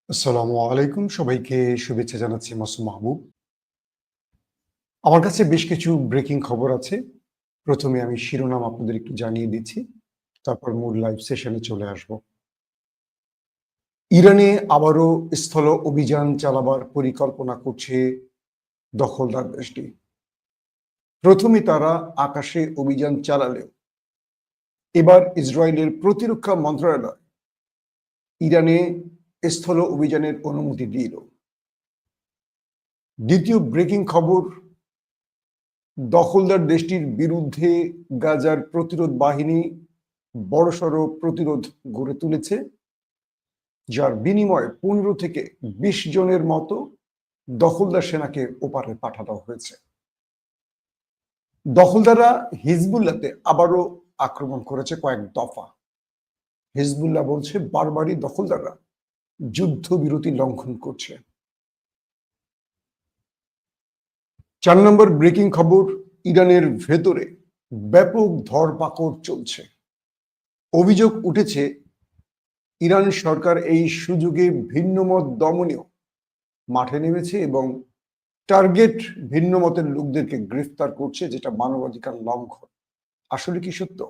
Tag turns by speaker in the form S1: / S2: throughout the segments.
S1: আসসালামু আলাইকুম। সবাইকে শুভেচ্ছা জানাচ্ছি মাসুম মাহবুব। আমার কাছে বেশ কিছু ব্রেকিং খবর আছে। ১ম এ আমি শিরোনাম আপনাদের একটু জানিয়ে দিচ্ছি। তারপর মূল লাইভ সেশনে চলে আসব। ইরানে আবারও স্থল অভিযান চালাবার পরিকল্পনা করছে দখলদার দেশটি। ১ম এ তারা আকাশে অভিযান চালালেও এবার ইসরায়েলের প্রতিরক্ষা মন্ত্রণালয় ইরানে স্থল অভিযানের অনুমতি দিল। দ্বিতীয় ব্রেকিং খবর, দখলদার দেশটির বিরুদ্ধে গাজার প্রতিরোধ বাহিনী বড়সড় প্রতিরোধ গড়ে তুলেছে, যার বিনিময়ে ১৫ থেকে ২০ জনের মতো দখলদার সেনাকে ওপারে পাঠানো হয়েছে। দখলদাররা হিজবুল্লাহতে আবারও আক্রমণ করেছে কয়েক দফা। হিজবুল্লাহ বলছে বারবারই দখলদাররা যুদ্ধবিরতি লঙ্ঘন করছে। ৪ নম্বর ব্রেকিং খবর, ইরানের ভেতরে ব্যাপক ধরপাকড় চলছে। অভিযোগ উঠেছে ইরান সরকার এই সুযোগে ভিন্নমত দমনেও মাঠে নেমেছে এবং টার্গেট ভিন্ন মতের লোকদেরকে গ্রেফতার করছে, যেটা মানবাধিকার লঙ্ঘন। আসলে কি সত্য?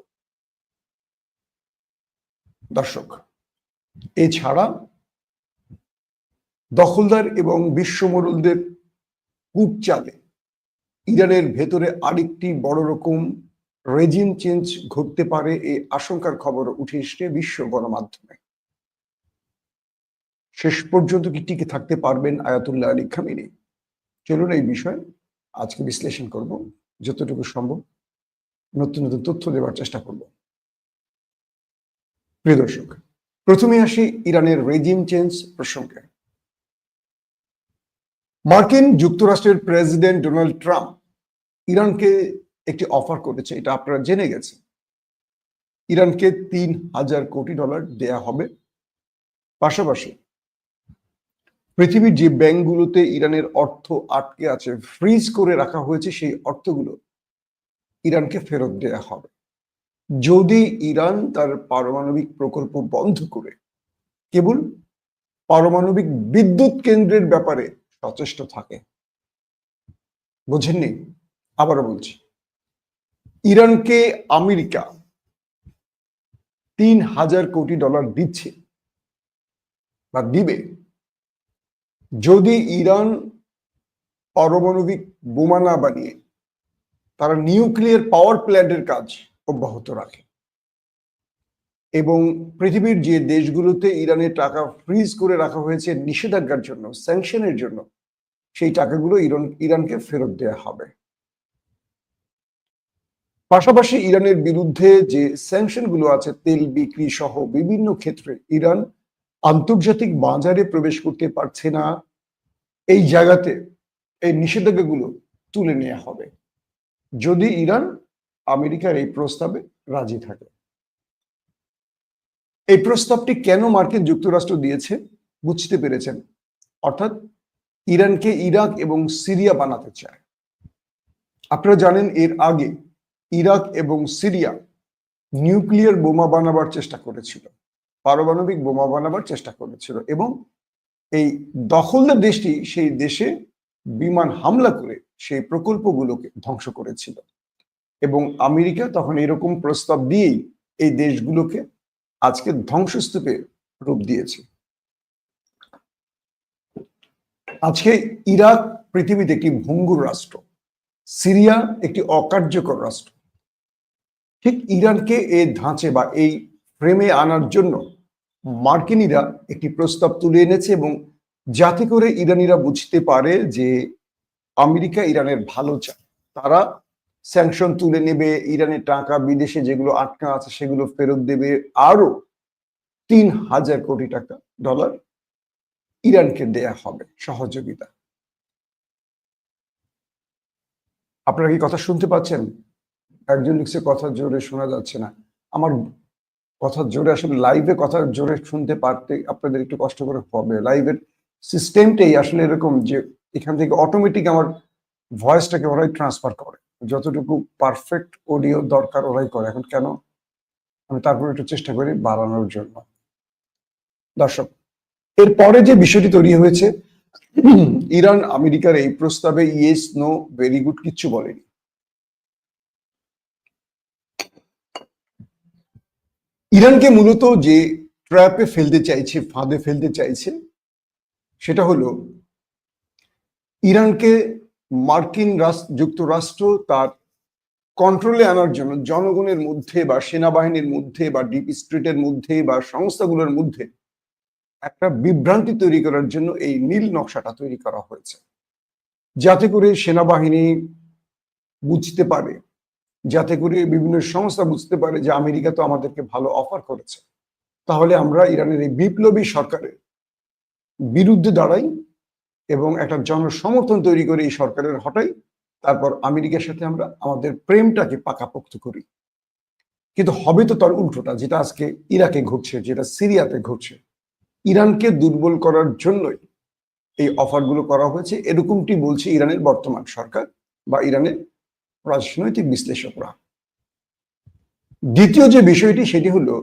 S1: দর্শক, এছাড়া দখলদার এবং বিশ্বমরুলদের কূটচালে ইরানের ভেতরে আরেকটি বড় রকম রেজিম চেঞ্জ ঘটতে পারে এই আশঙ্কার খবর উঠে এসছে বিশ্ব গণমাধ্যমে। শেষ পর্যন্ত কি টিকে থাকতে পারবেন আয়াতুল্লাহ আলী খামেনি? চলুন এই বিষয়ে আজকে বিশ্লেষণ করব, যতটুকু সম্ভব নতুন নতুন তথ্য দেওয়ার চেষ্টা করব। প্রিয় দর্শক, প্রথমে আসি ইরানের রেজিম চেঞ্জ প্রসঙ্গে। মার্কিন যুক্তরাষ্ট্রের প্রেসিডেন্ট ডোনাল্ড ট্রাম্প ইরানকে একটি অফার করেছে, এটা আপনারা জেনে গেছেন। ইরানকে $৩,০০০ কোটি দেয়া হবে। পাশাপাশি পৃথিবীর যে ব্যাংকগুলোতে ইরানের অর্থ আটকে আছে, ফ্রিজ করে রাখা হয়েছে, সেই অর্থগুলো ইরানকে ফেরত দেয়া হবে যদি ইরান তার পারমাণবিক প্রকল্প বন্ধ করে কেবল পারমাণবিক বিদ্যুৎ কেন্দ্রের ব্যাপারে সচেষ্ট থাকে। বোঝেননি? আবারও বলছি, ইরানকে আমেরিকা $৩,০০০ কোটি দিচ্ছে বা দিবে যদি ইরান পারমাণবিক বোমা না বানিয়ে তারা নিউক্লিয়ার পাওয়ার প্ল্যান্টের কাজ অব্যাহত রাখে এবং পৃথিবীর যে দেশগুলোতে ইরানের টাকা ফ্রিজ করে রাখা হয়েছে নিষেধাজ্ঞার জন্য, স্যাংশনের জন্য, সেই টাকাগুলো ইরানকে ফেরত দেওয়া হবে। পাশাপাশি ইরানের বিরুদ্ধে যে স্যাংশন গুলো আছে, তেল বিক্রি সহ বিভিন্ন ক্ষেত্রে ইরান আন্তর্জাতিক বাজারে প্রবেশ করতে পারছে না, এই জায়গাতে এই নিষেধাজ্ঞাগুলো তুলে নেওয়া হবে যদি ইরান আমেরিকার এই প্রস্তাবে রাজি থাকে। এই প্রস্তাবটি কেন মার্কিন যুক্তরাষ্ট্র দিয়েছে বুঝতে পেরেছেন। অর্থাৎ ইরানকে ইরাক এবং সিরিয়া বানাতে চায়। আপনারা জানেন এর আগে ইরাক এবং সিরিয়া নিউক্লিয়ার বোমা বানাবার চেষ্টা করেছিল, পারমাণবিক বোমা বানাবার চেষ্টা করেছিল এবং এই দখলদার দেশটি সেই দেশে বিমান হামলা করে সেই প্রকল্পগুলোকে ধ্বংস করেছিল এবং আমেরিকা তখন এরকম প্রস্তাব দিয়েই এই দেশগুলোকে আজকে ধ্বংসস্তূপে রূপ দিয়েছে। আজকে ইরাক পৃথিবীতে একটি ভঙ্গুর রাষ্ট্র, সিরিয়া একটি অকার্যকর রাষ্ট্র। ঠিক ইরানকে এই ধাঁচে বা এই ফ্রেমে আনার জন্য মার্কিনীরা একটি প্রস্তাব তুলে এনেছে এবং যাতে করে ইরানিরা বুঝতে পারে যে আমেরিকা ইরানের ভালো চায়, তারা স্যাংশন তুলে নেবে, ইরানের টাকা বিদেশে যেগুলো আটকা আছে সেগুলো ফেরত দেবে, আরো $৩,০০০ কোটি ইরানকে দেয়া হবে সহযোগিতা। আপনারা কি কথা শুনতে পাচ্ছেন? একজন লিখছে কথা জোরে শোনা যাচ্ছে না। আমার কথা জোরে, আসলে লাইভে কথা জোরে শুনতে পারতে আপনাদের একটু কষ্ট করে হবে। লাইভের সিস্টেমটাই আসলে এরকম যে এখান থেকে অটোমেটিক আমার ভয়েসটাকে ওরাই ট্রান্সফার করে, যতটুকু পারফেক্ট অডিও দরকার ওরাই করে। এখন কেন, আমি তারপর একটু চেষ্টা করি বাড়ানোর জন্য। দর্শক, এরপরে যে বিষয়টি তৈরি হয়েছে, ইরান আমেরিকার এই প্রস্তাবে ইয়েস নো ভেরি গুড কিচ্ছু বলেনি। ইরানকে মূলত যে ট্র্যাপে ফেলতে চাইছে, ফাঁদে ফেলতে চাইছে, সেটা হলো ইরানকে মার্কিন যুক্তরাষ্ট্র তার কন্ট্রোলে আনার জন্য জনগণের মধ্যে বা সেনাবাহিনীর মধ্যে বা ডিপ স্টেটের মধ্যে বা সংস্থাগুলোর মধ্যে একটা বিভ্রান্তি তৈরি করার জন্য এই নীল নকশাটা তৈরি করা হয়েছে, যাতে করে সেনাবাহিনী বুঝতে পারে, যাতে করে বিভিন্ন সংস্থা বুঝতে পারে যে আমেরিকা তো আমাদেরকে ভালো অফার করেছে, তাহলে আমরা ইরানের এই বিপ্লবী সরকারের বিরুদ্ধে দাঁড়াই এবং একটা জনসমর্থন তৈরি করে এই সরকারের হটাই, তারপর আমেরিকার সাথে আমরা আমাদের প্রেমটাকে পাকাপোক্ত করি। কিন্তু হবে তো তার উল্টোটা, যেটা আজকে ইরাকে ঘটছে, যেটা সিরিয়াতে ঘটছে। ইরানকে দুর্বল করার জন্যই এই অফারগুলো করা হয়েছে, এরকমটি বলছে ইরানের বর্তমান সরকার বা ইরানের রাজনৈতিক বিশ্লেষকরা। দ্বিতীয় যে বিষয়টি, সেটি হলো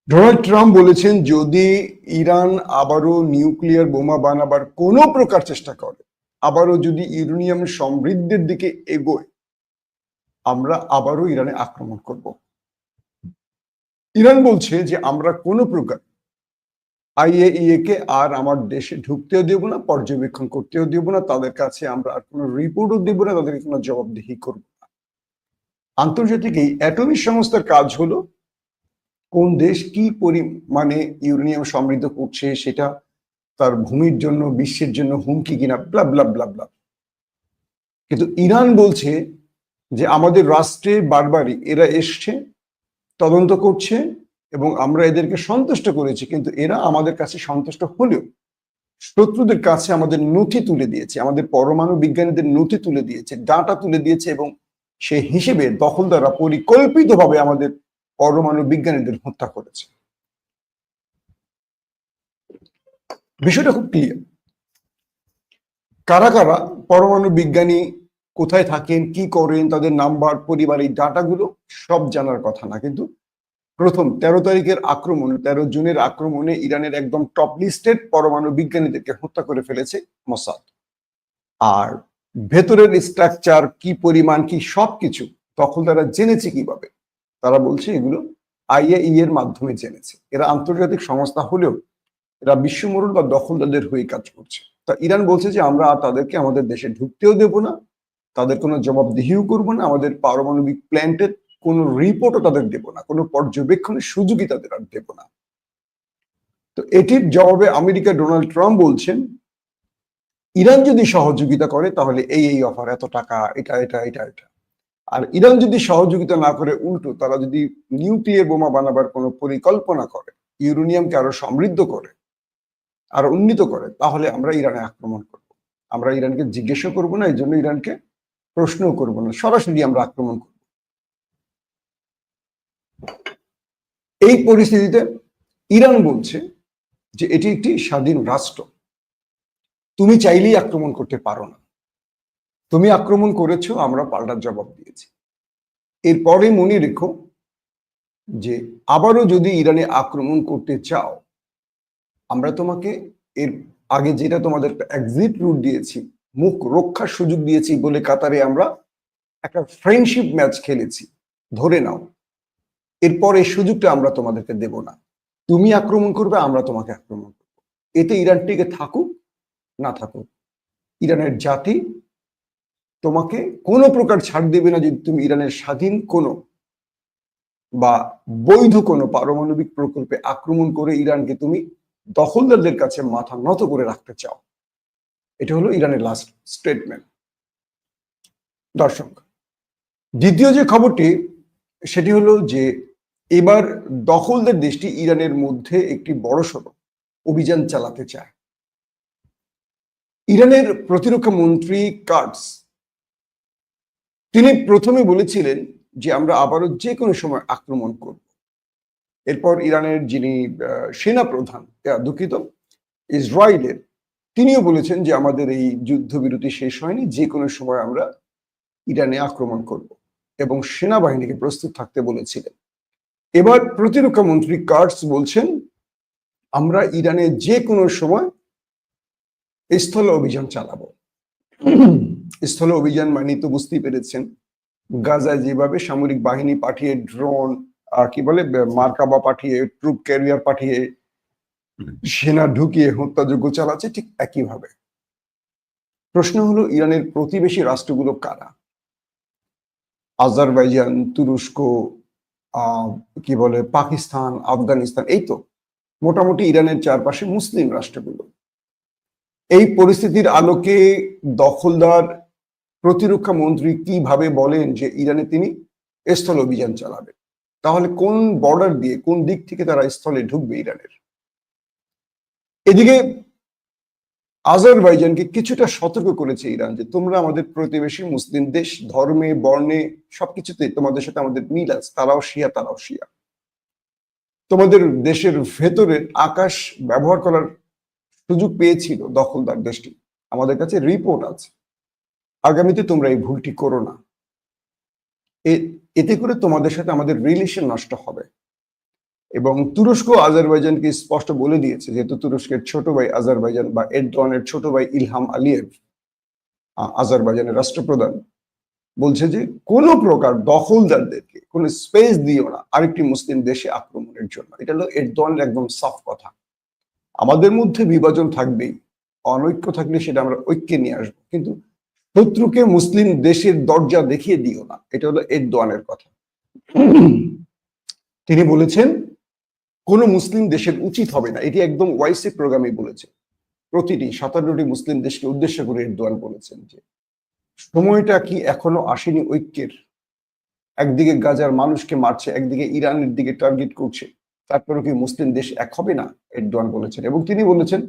S1: ডোনাল্ড ট্রাম্প বলেছেন যদি ইরান আবারও নিউক্লিয়ার বোমা বানাবার কোনো প্রকার চেষ্টা করে, আবারও যদি ইউরেনিয়াম সমৃদ্ধির দিকে এগোয়, আমরা আবারও ইরানে আক্রমণ করব। ইরান বলছে যে আমরা কোনো প্রকার আইএইএ কে আর আমার দেশে ঢুকতেও দেব না, পর্যবেক্ষণ করতেও দেব না, তাদের কাছে আমরা আর কোনো রিপোর্টও দেব না, তাদেরকে কোনো জবাবদিহি করব না। আন্তর্জাতিক এই অ্যাটমিক সংস্থার কাজ হলো কোন দেশ কি পরিমাণে ইউরেনিয়াম সমৃদ্ধ করছে, সেটা তার ভূমির জন্য, বিশ্বের জন্য হুমকি কিনা, ব্লা ব্লা ব্লা ব্লা। কিন্তু ইরান বলছে যে আমাদের রাষ্ট্রে বারবারই এরা এসছে, তদন্ত করছে এবং আমরা এদেরকে সন্তুষ্ট করেছি, কিন্তু এরা আমাদের কাছে সন্তুষ্ট হলেও শত্রুদের কাছে আমাদের নথি তুলে দিয়েছে, আমাদের পরমাণু বিজ্ঞানীদের নথি তুলে দিয়েছে, ডাটা তুলে দিয়েছে, এবং সেই হিসেবে দখলদাররা পরিকল্পিতভাবে আমাদের পরমাণু বিজ্ঞানীদের হত্যা করেছে। বিষয়টা খুব ক্লিয়ার। কারা কারা পরমাণু বিজ্ঞানী, কোথায় থাকেন, কি করেন, তাদের নাম্বার, পরিবার, এই ডাটাগুলো সব জানার কথা না, কিন্তু প্রথম 13 তারিখের আক্রমণে, 13 জুনের আক্রমণে ইরানের একদম টপ লিস্টেড পরমাণু বিজ্ঞানীদেরকে হত্যা করে ফেলেছে মোসাদ। আর ভেতরের স্ট্রাকচার কি পরিমাণ কি সবকিছু দখলদাররা জেনেছে কিভাবে, তারা বলছে এগুলো আইএই এর মাধ্যমে জেনেছে। এরা আন্তর্জাতিক সংস্থা হলেও এরা বিশ্বমোড়ল বা দখলদারদের হয়ে কাজ করছে। তা ইরান বলছে যে আমরা আর তাদেরকে আমাদের দেশে ঢুকতেও দেব না, তাদের কোনো জবাবদিহিও করবো না, আমাদের পারমাণবিক প্ল্যান্টের কোনো রিপোর্টও তাদের দেব না, কোনো পর্যবেক্ষণের সুযোগই তাদের আর দেব না। তো এটির জবাবে আমেরিকা ডোনাল্ড ট্রাম্প বলছেন ইরান যদি সহযোগিতা করে তাহলে এই অফার, এত টাকা, এটা এটা এটা এটা। আর ইরান যদি সহযোগিতা না করে, উল্টো তারা যদি নিউক্লিয়ার বোমা বানাবার কোনো পরিকল্পনা করে, ইউরেনিয়ামকে আরো সমৃদ্ধ করে, আরো উন্নীত করে, তাহলে আমরা ইরানে আক্রমণ করব। আমরা ইরানকে জিজ্ঞাসা করব না, এই জন্য ইরানকে প্রশ্নও করব না, সরাসরি আমরা আক্রমণ করব। এই পরিস্থিতিতে ইরান বলছে যে এটি একটি স্বাধীন রাষ্ট্র, তুমি চাইলেই আক্রমণ করতে পারো না, তুমি আক্রমণ করেছো, আমরা পাল্টার জবাব দিয়েছি। এরপরে মনে রেখো যে আবারও যদি ইরানে আক্রমণ করতে চাও, আমরা তোমাকে এর আগে যেটা তোমাদের এক্সিট রুট দিয়েছি, মুখ রক্ষার সুযোগ দিয়েছি বলে কাতারে আমরা একটা ফ্রেন্ডশিপ ম্যাচ খেলেছি, ধরে নাও। এরপর এই সুযোগটা আমরা তোমাদেরকে দেব না, তুমি আক্রমণ করবে, আমরা তোমাকে আক্রমণ করবো। এতে ইরান টিকে থাকুক না থাকুক, ইরানের জাতি তোমাকে কোনো প্রকার ছাড় দেবে না যদি তুমি ইরানের স্বাধীন কোনো বা বৈধ কোনো পারমাণবিক প্রকল্পে আক্রমণ করে ইরানকে তুমি দখলদারদের কাছে মাথা নত করে রাখতে চাও। এটা হলো ইরানের লাস্ট স্টেটমেন্ট। দর্শক, দ্বিতীয় যে খবরটি, সেটি হলো যে এবার দখলদার দেশটি ইরানের মধ্যে একটি বড়সড় অভিযান চালাতে চায়। ইরানের প্রতিরক্ষা মন্ত্রী কার্টস, তিনি প্রথমে বলেছিলেন যে আমরা আবারও যে কোনো সময় আক্রমণ করব। এরপর ইরানের যিনি সেনা প্রধান, দুঃখিত, ইসরায়েলের, তিনিও বলেছেন যে আমাদের এই যুদ্ধবিরতি শেষ হয়নি, যে কোনো সময় আমরা ইরানে আক্রমণ করব, এবং সেনাবাহিনীকে প্রস্তুত থাকতে বলেছিলেন। এবার প্রতিরক্ষা মন্ত্রী কার্টস বলছেন আমরা ইরানে যে কোনো সময় স্থল অভিযান চালাবো। স্থল অভিযান মানে তো বুঝতেই পেরেছেন, গাজায় যেভাবে সামরিক বাহিনী পাঠিয়ে, ড্রোন কি বলে মার্কাবা পাঠিয়ে, ট্রুপ ক্যারিয়ার পাঠিয়ে, সেনা ঢুকিয়ে হত্যাযজ্ঞ চালাচ্ছে, ঠিক একইভাবে। প্রশ্ন হলো, ইরানের প্রতিবেশী রাষ্ট্রগুলো কারা? আজারবাইজান, তুরস্ক, কি বলে পাকিস্তান, আফগানিস্তান, এই তো মোটামুটি ইরানের চারপাশে মুসলিম রাষ্ট্রগুলো। এই পরিস্থিতির আলোকে দখলদার প্রতিরক্ষা মন্ত্রী কিভাবে বলেন যে ইরানে তিনি স্থল অভিযান চালাবেন? তাহলে কোন বর্ডার দিয়ে, কোন দিক থেকে তারা স্থলে ঢুকবে ইরানের? এদিকে আজারবাইজানকে কিছুটা সতর্ক করেছে ইরান যে তোমরা আমাদের প্রতিবেশী মুসলিম দেশ, ধর্মে বর্ণে সবকিছুতে তোমাদের সাথে আমাদের মিল আছে, তারাও শিয়া তারাও শিয়া। তোমাদের দেশের ভেতরের আকাশ ব্যবহার করার সুযোগ পেয়েছিল দখলদার দেশটি, আমাদের কাছে রিপোর্ট আছে। আগামীতে তোমরা এই ভুলটি করো না, এতে করে তোমাদের সাথে আমাদের রিলেশন নষ্ট হবে। এবং তুরস্ক আজারবাইজানকে স্পষ্ট বলে দিয়েছে, যেহেতু তুরস্কের ছোট ভাই আজারবাইজান বা এরদোয়ানের ছোট ভাই ইলহাম আলিয়েভ আজারবাইজানের রাষ্ট্রপ্রধান, বলছে যে কোনো প্রকার দখলদারদেরকে কোনো স্পেস দিও না আরেকটি মুসলিম দেশে আক্রমণের জন্য। এটা হলো এরদোয়ানের একদম সাফ কথা। আমাদের মধ্যে বিভাজন থাকবেই, অনৈক্য থাকলে সেটা আমরা ঐক্যে নিয়ে আসবো, কিন্তু শত্রুকে মুসলিম দেশের দরজা দেখিয়ে দিও না। এটা হলো এরদোয়ানের কথা। তিনি বলেছেন কোন মুসলিম দেশের উচিত হবে না, এটি একদম ওয়াইসি প্রোগ্রামে বলেছে। প্রতিটি 57টি মুসলিম দেশকে উদ্দেশ্য করে এরদোয়ান বলেছেন যে সময়টা কি এখনো আসেনি ঐক্যের? একদিকে গাজার মানুষকে মারছে, একদিকে ইরানের দিকে টার্গেট করছে, তারপরেও কি মুসলিম দেশ এক হবে না? এরদোয়ান বলেছেন। এবং তিনি বলেছেন,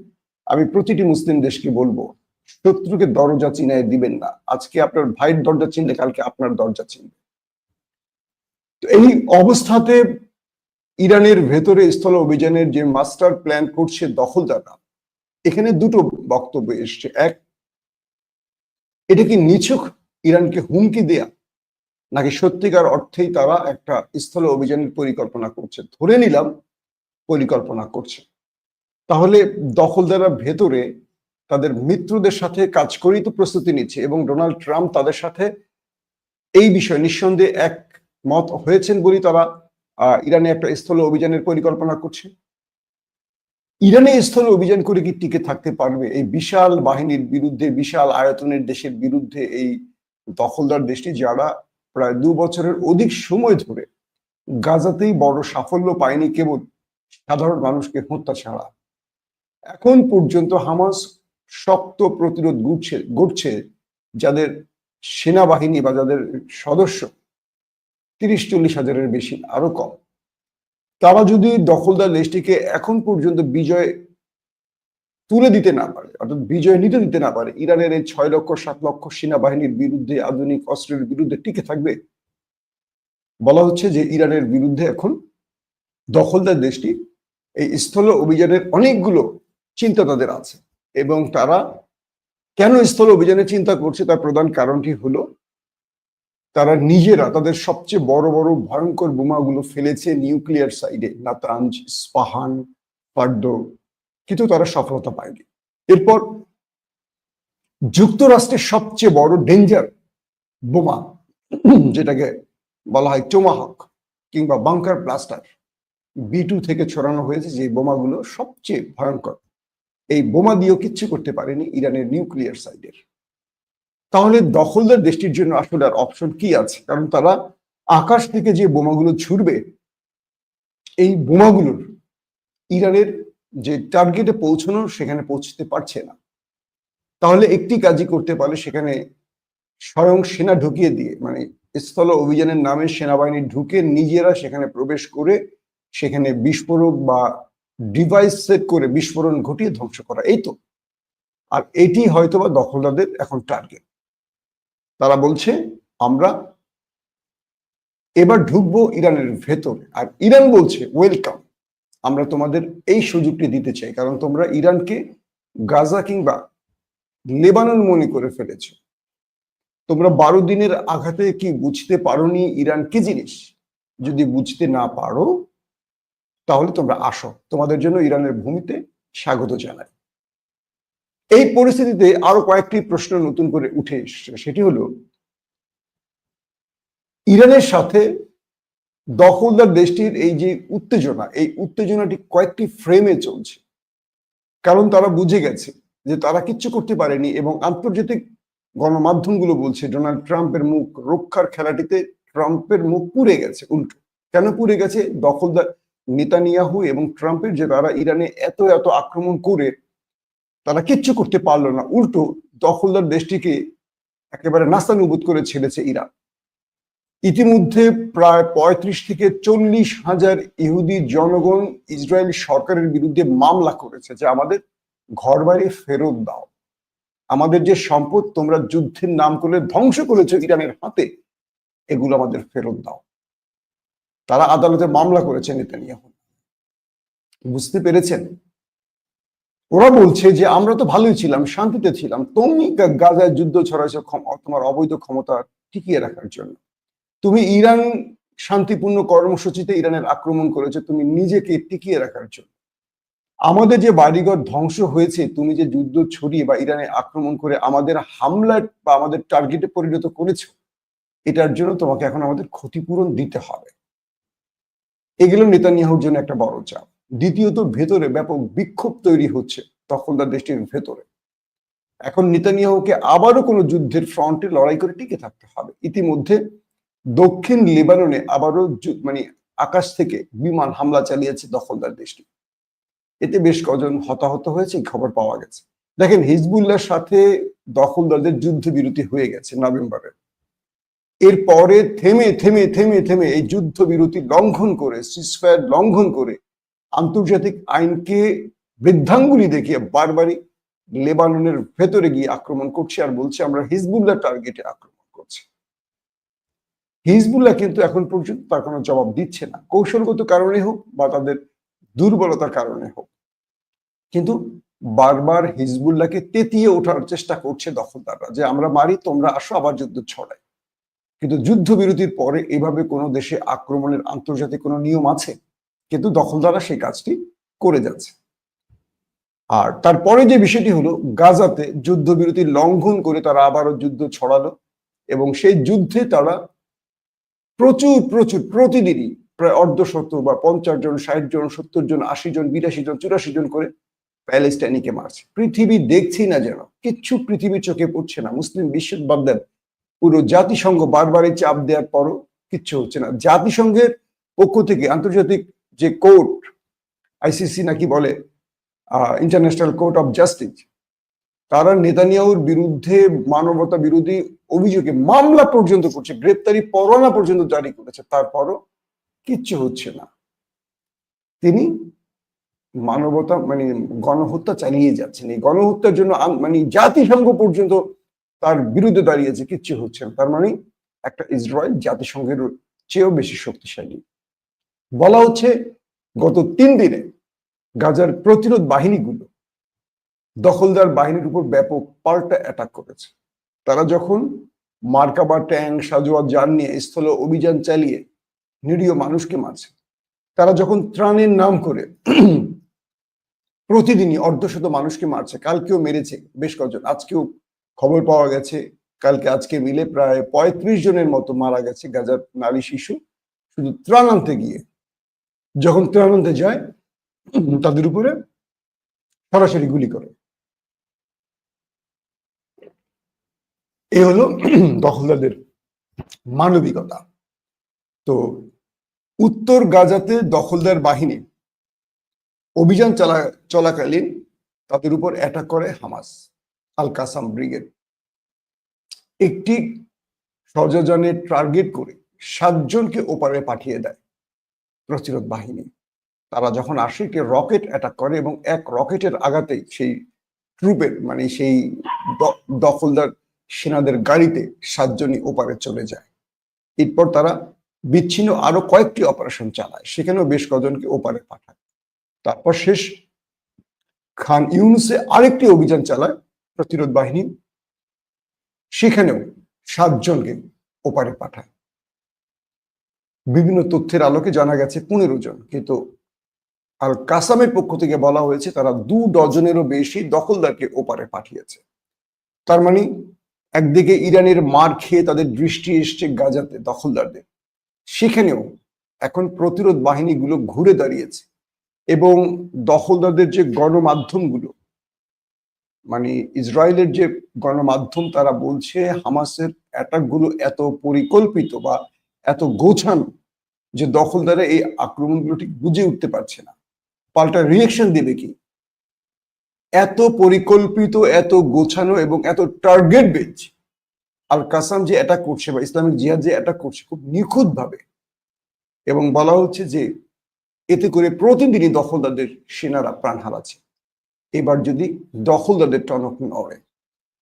S1: আমি প্রতিটি মুসলিম দেশকে বলবো, শত্রুকে দরজা চিনায় দিবেন না। আজকে আপনার ভাইয়ের দরজা চিনলে কালকে আপনার দরজা চিনবে। তো এই অবস্থাতে ইরানের ভেতরে স্থল অভিযানের যে মাস্টার প্ল্যান করছে দখলদাররা, এখানে দুটো বক্তব্য এসছে। এক, এটা কি নিছক ইরানকে হুমকি দেয়া, নাকি সত্যিকার অর্থেই তারা একটা স্থল অভিযানের পরিকল্পনা করছে? ধরে নিলাম পরিকল্পনা করছে, তাহলে দখলদাররা ভেতরে তাদের মিত্রদের সাথে কাজ করেই তো প্রস্তুতি নিচ্ছে, এবং ডোনাল্ড ট্রাম্প তাদের সাথে এই বিষয়ে নিঃসন্দেহে একমত হয়েছেন বলেই তারা ইরানে একটা স্থল অভিযানের পরিকল্পনা করছে। ইরানে স্থল অভিযান করে কি টিকে থাকতে পারবে এই বিশাল বাহিনীর বিরুদ্ধে, বিশাল আয়তনের দেশের বিরুদ্ধে? এই দখলদার দেশটি যারা প্রায় 2 বছরের অধিক সময় ধরে গাজাতেই বড় সাফল্য পায়নি, কেবল সাধারণ মানুষকে হত্যা ছাড়া। এখন পর্যন্ত হামাস শক্ত প্রতিরোধ গড়ছে, যাদের সেনাবাহিনী বা যাদের সদস্য 30-40 হাজারের বেশি, আরো কম। তারা যদি দখলদার দেশটিকে এখন পর্যন্ত বিজয় তুলে দিতে না পারে, অর্থাৎ বিজয় নিতে দিতে না পারে, ইরানের এই 6-7 লক্ষ সেনাবাহিনীর বিরুদ্ধে, আধুনিক অস্ত্রের বিরুদ্ধে টিকে থাকবে? বলা হচ্ছে যে ইরানের বিরুদ্ধে এখন দখলদার দেশটি এই স্থল অভিযানের অনেকগুলো চিন্তা তাদের আছে, এবং তারা কেন স্থল অভিযানের চিন্তা করছে তার প্রধান কারণটি হলো তারা নিজেরা তাদের সবচেয়ে বড় বড় ভয়ঙ্কর বোমাগুলো ফেলেছে নিউক্লিয়ার সাইডে, নাতাঞ্জ, স্পাহান, ফার্দো, কিন্তু তারা সফলতা পায়নি। এরপর যুক্তরাষ্ট্রের সবচেয়ে বড় ডেঞ্জার বোমা, যেটাকে বলা হয় টোমাহক কিংবা বাংকার ব্লাস্টার, B2 থেকে ছড়ানো হয়েছে, যে বোমাগুলো সবচেয়ে ভয়ঙ্কর, এই বোমা দিয়েও কিচ্ছু করতে পারেনি ইরানের নিউক্লিয়ার সাইডের। তাহলে দখলদার দেশটির জন্য আসলে আর অপশন কি আছে? কারণ তারা আকাশ থেকে যে বোমাগুলো ছুড়বে, এই বোমাগুলোর ইরানের যে টার্গেটে পৌঁছানো, সেখানে পৌঁছতে পারছে না। তাহলে একটি কাজই করতে পারে, সেখানে স্বয়ং সেনা ঢুকিয়ে দিয়ে, মানে স্থল অভিযানের নামে সেনাবাহিনী ঢুকে নিজেরা সেখানে প্রবেশ করে সেখানে বিস্ফোরক বা ডিভাইস সেট করে বিস্ফোরণ ঘটিয়ে ধ্বংস করা, এই তো। আর এটি হয়তোবা দখলদারদের এখন টার্গেট। তারা বলছে আমরা এবার ঢুকবো ইরানের ভেতরে, আর ইরান বলছে ওয়েলকাম, আমরা তোমাদের এই সুযোগটি দিতে চাই, কারণ তোমরা ইরানকে গাজা কিংবা লেবানন মনে করে ফেলেছ। তোমরা 12 দিনের আঘাতে কি বুঝতে পারোনি ইরান কি জিনিস? যদি বুঝতে না পারো, তাহলে তোমরা আসো, তোমাদের জন্য ইরানের ভূমিতে স্বাগত জানাই। এই পরিস্থিতিতে আরো কয়েকটি প্রশ্ন নতুন করে উঠে এসছে, সেটি হলো ইরানের সাথে দখলদার দেশটির এই যে উত্তেজনা, এই উত্তেজনাটি কয়েকটি ফ্রেমে চলছে। কারণ তারা বুঝে গেছে যে তারা কিচ্ছু করতে পারেনি এবং আন্তর্জাতিক গণমাধ্যমগুলো বলছে ডোনাল্ড ট্রাম্পের মুখ রক্ষার খেলাটিতে ট্রাম্পের মুখ পুড়ে গেছে। উল্টো কেন পুড়ে গেছে? দখলদার নেতানিয়াহু এবং ট্রাম্পের যে তারা ইরানে এত এত আক্রমণ করে তারা কিচ্ছু করতে পারলো না, উল্টো দখলদার দেশটিকে একেবারে নাস্তানুবুদ করে ছেড়েছে ইরান। ইতিমধ্যে প্রায় ৩৫ থেকে ৪০,০০০ ইহুদি জনগণ ইসরায়েল সরকারের বিরুদ্ধে মামলা করেছে যে আমাদের ঘরবাড়ি ফেরত দাও, আমাদের যে সম্পদ তোমরা যুদ্ধের নাম করে ধ্বংস করেছো ইরানের হাতে, এগুলো আমাদের ফেরত দাও। তারা আদালতে মামলা করেছে নেতানিয়াহু। বুঝতে পেরেছেন? ওরা বলছে যে আমরা তো ভালোই ছিলাম, শান্তিতে ছিলাম, তুমি গাজায় যুদ্ধ ছড়াইছো তোমার অবৈধ ক্ষমতা টিকিয়ে রাখার জন্য। তুমি ইরান শান্তিপূর্ণ কর্মসূচিতে ইরানের আক্রমণ করেছো তুমি নিজেকে টিকিয়ে রাখার জন্য। আমাদের যে বাড়িঘর ধ্বংস হয়েছে তুমি যে যুদ্ধ ছড়িয়ে বা ইরানে আক্রমণ করে আমাদের হামলা বা আমাদের টার্গেটে পরিণত করেছো, এটার জন্য তোমাকে এখন আমাদের ক্ষতিপূরণ দিতে হবে। এগুলো নেতানিয়াহুর জন্য একটা বড় চাপ। দ্বিতীয়ত, ভেতরে ব্যাপক বিক্ষোভ তৈরি হচ্ছে দখলদার দেশটির ভেতরে। এখন নেতানিয়াহুকে আবারও কোনো যুদ্ধের ফ্রন্টে লড়াই করে টিকে থাকতে হবে। ইতিমধ্যে দক্ষিণ লেবাননে আবারও মানে আকাশ থেকে বিমান হামলা চালিয়েছে দখলদার দেশটি। এতে বেশ কজন হতাহত হয়েছে খবর পাওয়া গেছে। দেখেন, হিজবুল্লাহর সাথে দখলদারদের যুদ্ধবিরতি হয়ে গেছে নভেম্বরে। এরপরে থেমে থেমে থেমে থেমে এই যুদ্ধবিরতি লঙ্ঘন করে, সিজফায়ার লঙ্ঘন করে, আন্তর্জাতিক আইনকে বৃদ্ধাঙ্গুলি দেখিয়ে বারবারই লেবাননের ভেতরে গিয়ে আক্রমণ করছে আর বলছে আমরা হিজবুল্লাহ টার্গেটে আক্রমণ করছি। হিজবুল্লাহ কিন্তু এখন পর্যন্ত তার কোনো জবাব দিচ্ছে না, কৌশলগত কারণে হোক বা তাদের দুর্বলতার কারণে হোক। কিন্তু বারবার হিজবুল্লাহকে তেতিয়ে ওঠার চেষ্টা করছে দখলদাররা যে আমরা মারি, তোমরা আসো, আবার যুদ্ধ ছড়াই। কিন্তু যুদ্ধবিরতির পরে এভাবে কোনো দেশে আক্রমণের আন্তর্জাতিক কোনো নিয়ম আছে? কিন্তু দখলদাররা সেই কাজটি করে যাচ্ছে। আর তারপরে যে বিষয়টি হলো, গাজাতে যুদ্ধবিরতি লঙ্ঘন করে তারা আবারও যুদ্ধ ছড়ালো এবং সেই যুদ্ধে তারা প্রচুর প্রচুর প্রতিদিনই প্রায় অর্ধশত বা ৫০ জন, ৬০ জন, ৭০ জন, ৮০ জন, ৮২ জন, ৮৪ জন করে প্যালেস্টাইনিকে মারছে। পৃথিবী দেখছি না, যেন কিচ্ছু পৃথিবীর চোখে পড়ছে না। মুসলিম বিশ্ব বাদ দেন, পুরো জাতিসংঘ বারবারই চাপ দেওয়ার পরও কিচ্ছু হচ্ছে না। জাতিসংঘের পক্ষ থেকে আন্তর্জাতিক যে কোর্ট, আইসিসি নাকি বলে, ইন্টারন্যাশনাল কোর্ট অফ জাস্টিস, তারা নেতানিয়াহুর বিরুদ্ধে মানবতা বিরোধী অভিযোগে মামলা পর্যন্ত করছে, গ্রেপ্তারি পরোয়ানা পর্যন্ত জারি করেছে, তারপরও কিচ্ছু হচ্ছে না। তিনি মানবতা মানে গণহত্যা চালিয়ে যাচ্ছেন। এই গণহত্যার জন্য মানে জাতিসংঘ পর্যন্ত তার বিরুদ্ধে দাঁড়িয়েছে, কিচ্ছু হচ্ছে না। তার মানে একটা ইসরায়েল জাতিসংঘের চেয়েও বেশি শক্তিশালী। বলা হচ্ছে গত ৩ দিনে গাজার প্রতিরোধ বাহিনীগুলো দখলদার বাহিনীর উপর ব্যাপক পাল্টা অ্যাটাক করেছে। তারা যখন মার্কাবা ট্যাঙ্ক, সাজোয়া যান নিয়ে স্থলে অভিযান চালিয়ে নিরীহ মানুষকে মারছে, তারা যখন ত্রাণের নাম করে প্রতিদিনই অর্ধশত মানুষকে মারছে, কালকেও মেরেছে বেশ কজন, আজকেও খবর পাওয়া গেছে কালকে আজকে মিলে প্রায় ৩৫ জনের মতো মারা গেছে গাজার নারী শিশু শুধু ত্রাণ আনতে গিয়ে। যখন ত্রাণ আনতে যায় তাদের উপরে সরাসরি গুলি করে। এই হলো দখলদারদের মানবিকতা। তো উত্তর গাজাতে দখলদার বাহিনী অভিযান চলাকালীন তাদের উপর অ্যাটাক করে হামাস, আল কাসাম ব্রিগেড। একটি সহযোজনের টার্গেট করে ৭ জনকে ওপারে পাঠিয়ে দেয় প্রতিরোধ বাহিনী। তারা যখন আসে একটি রকেট অ্যাটাক করে এবং এক রকেটের আঘাতেই সেই ট্রুপের মানে সেই দখলদার সেনাদের গাড়িতে ৭ জনই ওপারে চলে যায়। এরপর তারা বিচ্ছিন্ন আরো কয়েকটি অপারেশন চালায়, সেখানেও বেশ কজনকে ওপারে পাঠায়। তারপর শেষ খান ইউনুসে আরেকটি অভিযান চালায় প্রতিরোধ বাহিনী, সেখানেও ৭ জনকে ওপারে পাঠায়। বিভিন্ন তথ্যের আলোকে জানা গেছে ১৫ জন, কিন্তু আল কাসামের পক্ষ থেকে বলা হয়েছে তারা 2 ডজনেরও বেশি দখলদারকে ওপারে পাঠিয়েছে। তার মানে একদিকে ইরানের মার খেয়ে তাদের দৃষ্টি এসছে গাজাতে দখলদারদের, সেখানেও এখন প্রতিরোধ বাহিনীগুলো ঘুরে দাঁড়িয়েছে এবং দখলদারদের যে গণমাধ্যমগুলো, মানে ইসরায়েলের যে গণমাধ্যম, তারা বলছে হামাসের অ্যাটাকগুলো এত পরিকল্পিত বা এত গোছানো যে দখলদাররা এই আক্রমণগুলো ঠিক বুঝে উঠতে পারছে না পাল্টা রিয়েকশন দেবে কি। এত পরিকল্পিত, এত গোছানো এবং এত টার্গেট বেজ আল কাসাম যে অ্যাটাক করছে বা ইসলামিক জিহাদ যে অ্যাটাক করছে খুব নিখুঁত ভাবে, এবং বলা হচ্ছে যে এতে করে প্রতিদিনই দখলদারদের সেনারা প্রাণ হারাচ্ছে। এবার যদি দখলদারদের টনক নড়ে,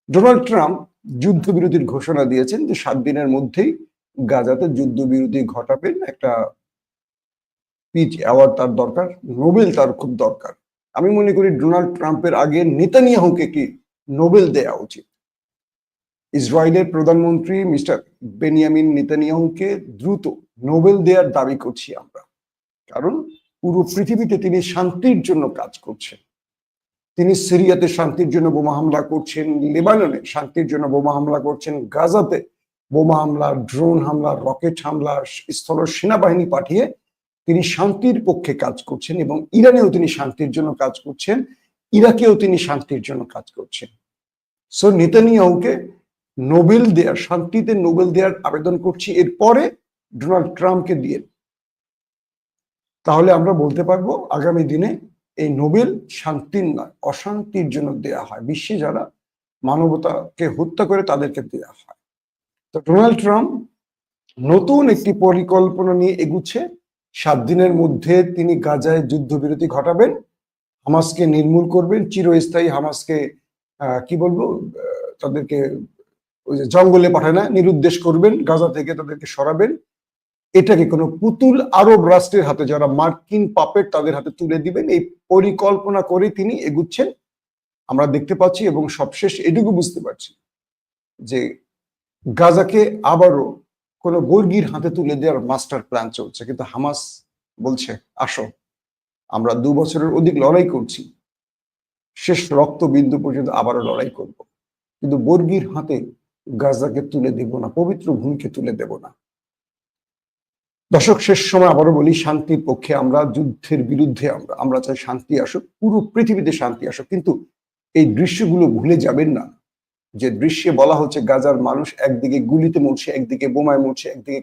S1: ডোনাল্ড ট্রাম্প যুদ্ধবিরতির ঘোষণা দিয়েছেন যে 7 দিনের মধ্যেই গাজাতে যুদ্ধবিরতি ঘটাবেন। একটা পিচ অ্যাওয়ার্ড তার দরকার, নোবেল তার খুব দরকার। আমি মনে করি ডোনাল্ড ট্রাম্পের আগে নেতানিয়াহুকে কি নোবেল দেয়া উচিত। ইসরায়েলের প্রধানমন্ত্রী মিস্টার বেনিয়ামিন নেতানিয়াহুকে দ্রুত নোবেল দেওয়ার দাবি করছি আমরা, কারণ পুরো পৃথিবীতে তিনি শান্তির জন্য কাজ করছেন। তিনি সিরিয়াতে শান্তির জন্য বোমা হামলা করছেন, লেবাননে শান্তির জন্য বোমা হামলা করছেন, গাজাতে বোমা হামলা, ড্রোন হামলা, রকেট হামলা, স্থল সেনাবাহিনী পাঠিয়ে তিনি শান্তির পক্ষে কাজ করছেন, এবং ইরানেও তিনি শান্তির জন্য কাজ করছেন, ইরাকেও তিনি শান্তির জন্য কাজ করছেন। সো নেতানিয়াহুকে নোবেল দেয়ার, শান্তিতে নোবেল দেওয়ার আবেদন করছি। এরপরে ডোনাল্ড ট্রাম্পকে দিয়ে, তাহলে আমরা বলতে পারবো আগামী দিনে এই নোবেল শান্তির নয় অশান্তির জন্য দেয়া হয়, বিশ্বে যারা মানবতাকে হত্যা করে তাদেরকে দেয়া হয়। তো ডোনাল্ড ট্রাম্প নতুন একটি পরিকল্পনা নিয়ে এগুচ্ছে। 7 দিনের মধ্যে তিনি গাজায় যুদ্ধবিরতি ঘটাবেন, হামাসকে নির্মূল করবেন, চিরস্থায়ী হামাসকে কি বলবো, তাদেরকে ওই যে জঙ্গলে পাঠায় না, নিরুদ্দেশ করবেন, গাজা থেকে তাদেরকে সরাবেন। এটাকে কোনো পুতুল আরব রাষ্ট্রের হাতে, যারা মার্কিন পাপেট, তাদের হাতে তুলে দিবেন। এই পরিকল্পনা করে তিনি এগুচ্ছেন আমরা দেখতে পাচ্ছি, এবং সবশেষ এটুকু বুঝতে পারছি যে গাজাকে আবারও কোনো বর্গীর হাতে তুলে দেওয়ার মাস্টার প্ল্যান চলছে। কিন্তু হামাস বলছে আসো, আমরা 2 বছরের অধিক লড়াই করছি, শেষ রক্তবিন্দু পর্যন্ত আবারও লড়াই করব, কিন্তু বর্গীর হাতে গাজাকে তুলে দেব না, পবিত্র ভূমিকে তুলে দেব না। দর্শক, শেষ সময় আবারও বলি, শান্তির পক্ষে আমরা, যুদ্ধের বিরুদ্ধে আমরা চাই শান্তি আসুক, পুরো পৃথিবীতে শান্তি আসুক। কিন্তু এই দৃশ্যগুলো ভুলে যাবেন না, যে দৃশ্যে বলা হচ্ছে গাজার মানুষ একদিকে গুলিতে মরছে, একদিকে বোমায় মরছে, একদিকে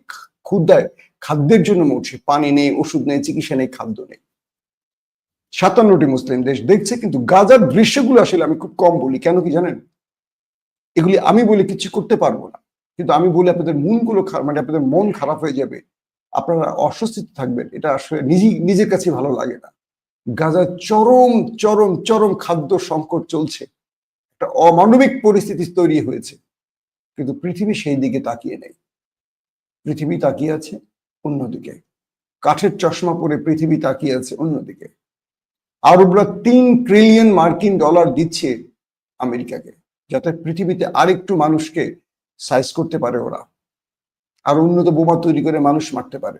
S1: ক্ষুধায় খাদ্যের জন্য মরছে, পানি নেই, ওষুধ নেই, চিকিৎসা নেই, খাদ্য নেই। 57টি মুসলিম দেশ দেখছে, কিন্তু গাজার দৃশ্যগুলো আসলে আমি খুব কম বলি। কেন কি জানেন? এগুলি আমি বলে কিছু করতে পারবো না, কিন্তু আমি বলে আপনাদের মনগুলো মানে আপনাদের মন খারাপ হয়ে যাবে, আপনারা অস্বস্তিতে থাকবেন। এটা আসলে নিজের কাছে ভালো লাগে না। গাজায় চরম চরম চরম খাদ্য সংকট চলছে, একটা অমানবিক পরিস্থিতি তৈরি হয়েছে, কিন্তু পৃথিবী সেই দিকে তাকিয়ে নেই। পৃথিবী তাকিয়ে আছে অন্যদিকে, কাঠের চশমা পরে পৃথিবী তাকিয়ে আছে অন্যদিকে। আরবরা $3 ট্রিলিয়ন মার্কিন ডলার দিচ্ছে আমেরিকাকে, যাতে পৃথিবীতে আরেকটু মানুষকে সাইজ করতে পারে, ওরা আর উন্নত বোমা তৈরি করে মানুষ মারতে পারে।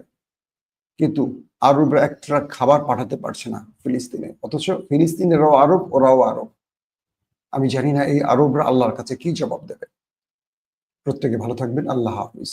S1: কিন্তু আরবরা একটা খাবার পাঠাতে পারছে না ফিলিস্তিনে, অথচ ফিলিস্তিনেরাও আরব, ওরাও আরব। আমি জানি না এই আরবরা আল্লাহর কাছে কি জবাব দেবে। প্রত্যেকে ভালো থাকবেন। আল্লাহ হাফিজ।